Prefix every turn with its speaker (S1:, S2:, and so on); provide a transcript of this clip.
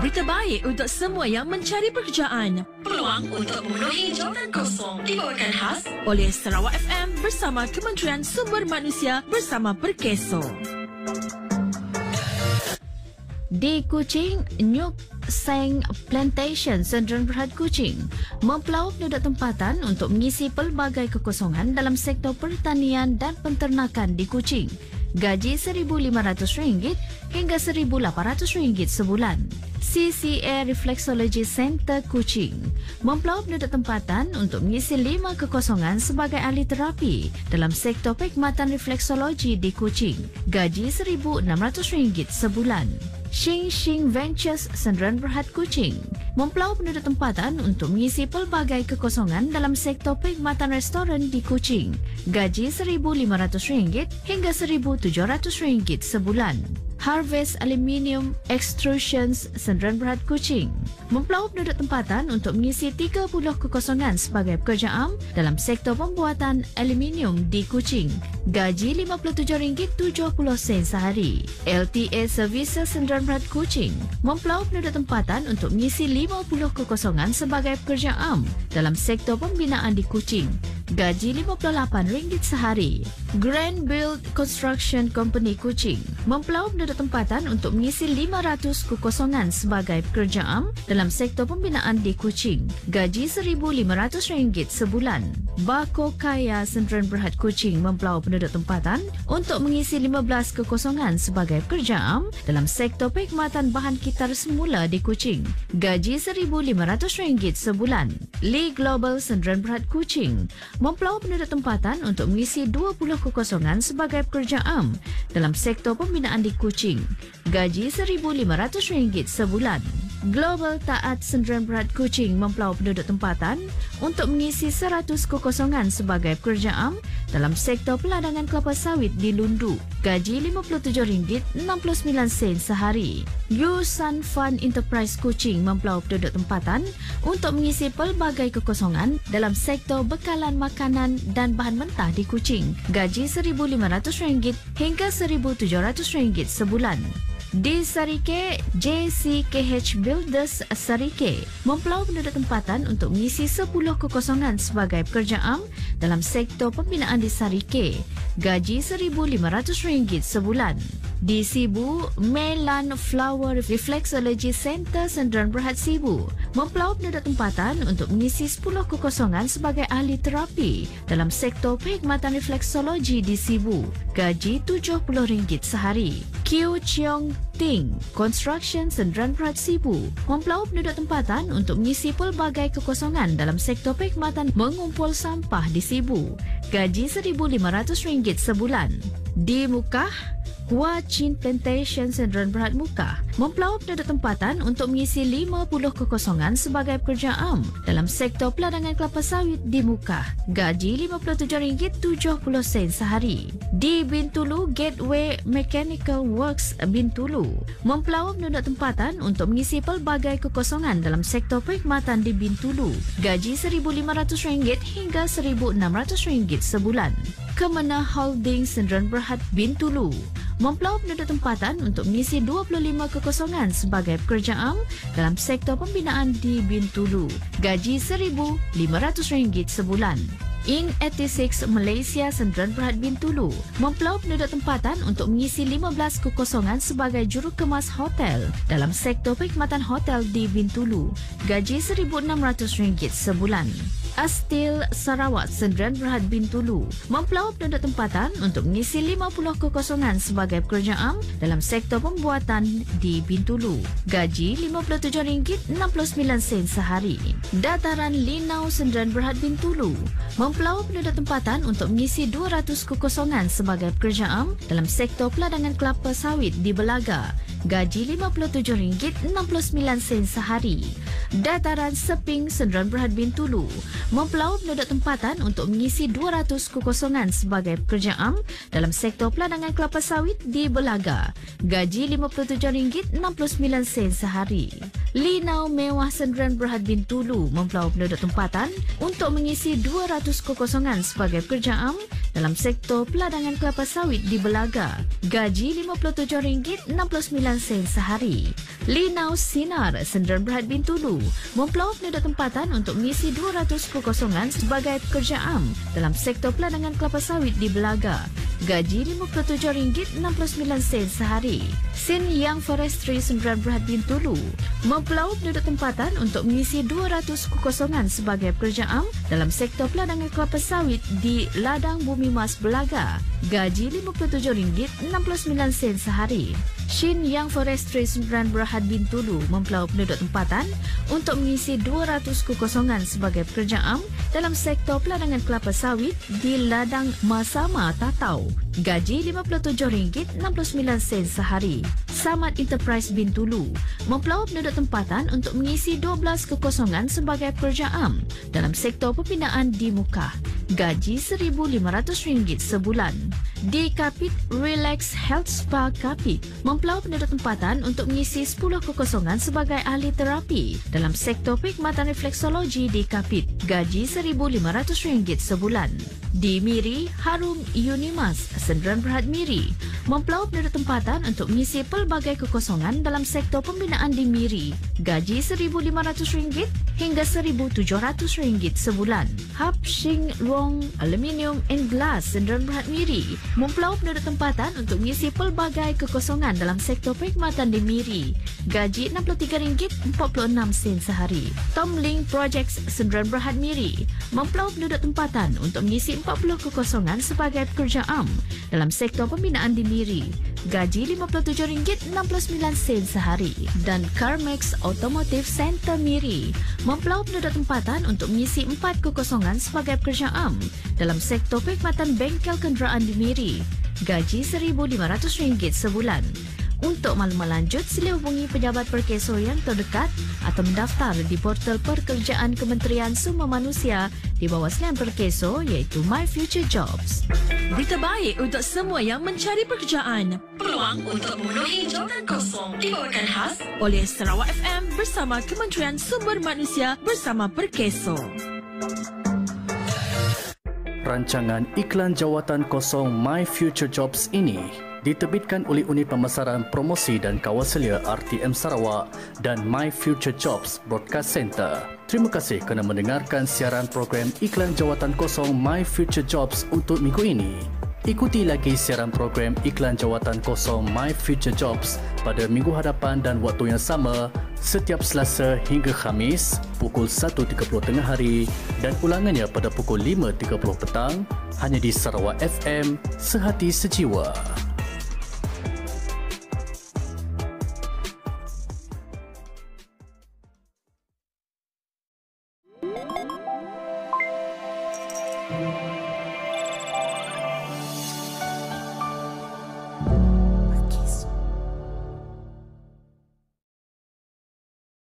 S1: berita baik untuk semua yang mencari pekerjaan. Peluang untuk memenuhi jawatan kosong dibawakan khas oleh Sarawak FM bersama Kementerian Sumber Manusia bersama Perkeso.
S2: Di Kuching, Nyuk Seng Plantation, Sdn Bhd Kuching mempelaup penduduk tempatan untuk mengisi pelbagai kekosongan dalam sektor pertanian dan penternakan di Kuching. Gaji RM1,500 hingga RM1,800 sebulan. CCA Reflexology Center Kuching mempelaup penduduk tempatan untuk mengisi 5 kekosongan sebagai ahli terapi dalam sektor perkhidmatan refleksologi di Kuching. Gaji RM1,600 sebulan. Xing Xing Ventures Sdn Bhd Kuching mempelaup penduduk tempatan untuk mengisi pelbagai kekosongan dalam sektor perkhidmatan restoran di Kuching. Gaji RM1,500 hingga RM1,700 sebulan. Harvest Aluminium Extrusions Sdn Bhd Kuching mempelaup penduduk tempatan untuk mengisi 30 kekosongan sebagai pekerja am dalam sektor pembuatan aluminium di Kuching. Gaji RM57.70 sehari. LTA Services Sdn Bhd Kuching mempelaup penduduk tempatan untuk mengisi 50 kekosongan sebagai pekerja am dalam sektor pembinaan di Kuching. Gaji RM58 sehari. Grand Build Construction Company Kuching mempelaup penduduk tempatan untuk mengisi 500 kekosongan sebagai pekerja am dalam sektor pembinaan di Kuching. Gaji RM1,500 sebulan. Bako Kaya Sdn Bhd Kuching mempelaup penduduk tempatan untuk mengisi 15 kekosongan sebagai pekerja am dalam sektor perkhidmatan bahan kitar semula di Kuching. Gaji RM1,500 sebulan. Lee Global Sdn Bhd Kuching mempelaup penduduk tempatan untuk mengisi 20 kekosongan sebagai pekerja am dalam sektor pembinaan di Kuching. Gaji RM1,500 sebulan. Global Taat Sdn Bhd Kuching mempelaup penduduk tempatan untuk mengisi 100 kekosongan sebagai pekerja am dalam sektor peladangan kelapa sawit di Lundu. Gaji RM57.69 sehari. Yusan Fund Enterprise Kuching mempelaup penduduk tempatan untuk mengisi pelbagai kekosongan dalam sektor bekalan makanan dan bahan mentah di Kuching. Gaji RM1,500 hingga RM1,700 sebulan. Di Sarike, JCKH Builders Sarike mempelaup penduduk tempatan untuk mengisi 10 kekosongan sebagai pekerja am dalam sektor pembinaan di Sarike. Gaji RM1,500 sebulan. Di Sibu, Melan Flower Reflexology Center Sdn Bhd Sibu mempelaup penduduk tempatan untuk mengisi 10 kekosongan sebagai ahli terapi dalam sektor perkhidmatan refleksologi di Sibu. Gaji RM70 sehari. Q Cheong Ting Construction Sdn Bhd Sibu mempelaup penduduk tempatan untuk mengisi pelbagai kekosongan dalam sektor perkhidmatan mengumpul sampah di Sibu. Gaji RM1,500 sebulan. Di Mukah, Hua Chin Plantation Sdn Bhd Mukah mempelaup penduduk tempatan untuk mengisi 50 kekosongan sebagai pekerja am dalam sektor peladangan kelapa sawit di Mukah. Gaji RM57.70 sehari. Di Bintulu, Gateway Mechanical Works Bintulu mempelaup penduduk tempatan untuk mengisi pelbagai kekosongan dalam sektor perkhidmatan di Bintulu. Gaji RM1,500 hingga RM1,600 sebulan. Kemenah Holding Sdn Bhd Bintulu mempelaup penduduk tempatan untuk mengisi 25 kekosongan sebagai pekerja am dalam sektor pembinaan di Bintulu. Gaji RM1,500 sebulan. In 86 Malaysia Sdn Bhd Bintulu mempelaup penduduk tempatan untuk mengisi 15 kekosongan sebagai jurukemas hotel dalam sektor perkhidmatan hotel di Bintulu. Gaji RM1,600 sebulan. Astil Sarawak Sdn Bhd Bintulu mempelaup penduduk tempatan untuk mengisi 50 kekosongan sebagai pekerja am dalam sektor pembuatan di Bintulu. Gaji RM57.69 sehari. Dataran Linau Sdn Bhd Bintulu mempelaup penduduk tempatan untuk mengisi 200 kekosongan sebagai pekerja am dalam sektor peladangan kelapa sawit di Belaga. Gaji RM57.69 sehari. Dataran Seping Sdn Bhd Bintulu mempelaup penduduk tempatan untuk mengisi 200 kekosongan sebagai pekerja am dalam sektor peladangan kelapa sawit di Belaga. Gaji RM57.69 sehari. Linau Mewah Sdn Bhd Bintulu mempelaup penduduk tempatan untuk mengisi 200 kekosongan sebagai pekerja am dalam sektor peladangan kelapa sawit di Belaga. Gaji RM57.69 sehari. Linau Sinar Sdn Bhd Bintulu mempelawak penduduk tempatan untuk mengisi 200 kekosongan sebagai pekerja am dalam sektor peladangan kelapa sawit di Belaga. Gaji RM57.69 sehari. Sin Yang Forestry Sdn Bhd Bintulu mempelawak penduduk tempatan untuk mengisi 200 kekosongan sebagai pekerja am dalam sektor peladangan kelapa sawit di Ladang Bumi Mas Belaga. Gaji RM57.69 sehari. Shin Yang Forestry Sdn Bhd Bintulu mempelawak penduduk tempatan untuk mengisi 200 kekosongan sebagai pekerja am dalam sektor peladangan kelapa sawit di Ladang Masama Tatau. Gaji RM57.69 sehari. Samad Enterprise Bintulu mempelawak penduduk tempatan untuk mengisi 12 kekosongan sebagai pekerja am dalam sektor pembinaan di Mukah. Gaji RM1,500 sebulan. Di Kapit Relax Health Spa Kapit mempelawak penduduk tempatan untuk mengisi 10 kekosongan sebagai ahli terapi dalam sektor perkhidmatan refleksologi di Kapit. Gaji RM1,500 sebulan. Di Miri, Harum Unimas Sdn Bhd Miri mempelawak penduduk tempatan untuk mengisi pelbagai kekosongan dalam sektor pembinaan di Miri. Gaji RM1,500 hingga RM1,700 sebulan. Hap Shing Luong Aluminium and Glass Sdn Bhd Miri mempelawak penduduk tempatan untuk mengisi pelbagai kekosongan dalam sektor perkhidmatan di Miri. Gaji RM63.46 sehari. Tom Ling Projects Sdn Bhd Miri mempelawak penduduk tempatan untuk mengisi 40 kekosongan sebagai pekerja am dalam sektor pembinaan di Miri. Gaji RM57.69 sehari. Dan Carmex Automotive Center Miri mempelawak penduduk tempatan untuk mengisi 4 kekosongan sebagai pekerja am dalam sektor perkhidmatan bengkel kenderaan di Miri. Gaji RM1,500 sebulan. Untuk maklumat lanjut, sila hubungi pejabat Perkeso yang terdekat atau mendaftar di portal pekerjaan Kementerian Sumber Manusia di bawah selian Perkeso iaitu My Future Jobs.
S1: Berita baik untuk semua yang mencari pekerjaan. Peluang untuk memenuhi jawatan kosong dibawakan khas oleh Sarawak FM bersama Kementerian Sumber Manusia bersama Perkeso.
S3: Rancangan iklan jawatan kosong My Future Jobs ini diterbitkan oleh Unit Pemasaran Promosi dan Kawasalia RTM Sarawak dan My Future Jobs Broadcast Center. Terima kasih kerana mendengarkan siaran program iklan jawatan kosong My Future Jobs untuk minggu ini. Ikuti lagi siaran program iklan jawatan kosong My Future Jobs pada minggu hadapan dan waktu yang sama setiap Selasa hingga Khamis pukul 1.30 tengah hari dan ulangannya pada pukul 5.30 petang hanya di Sarawak FM Sehati Sejiwa.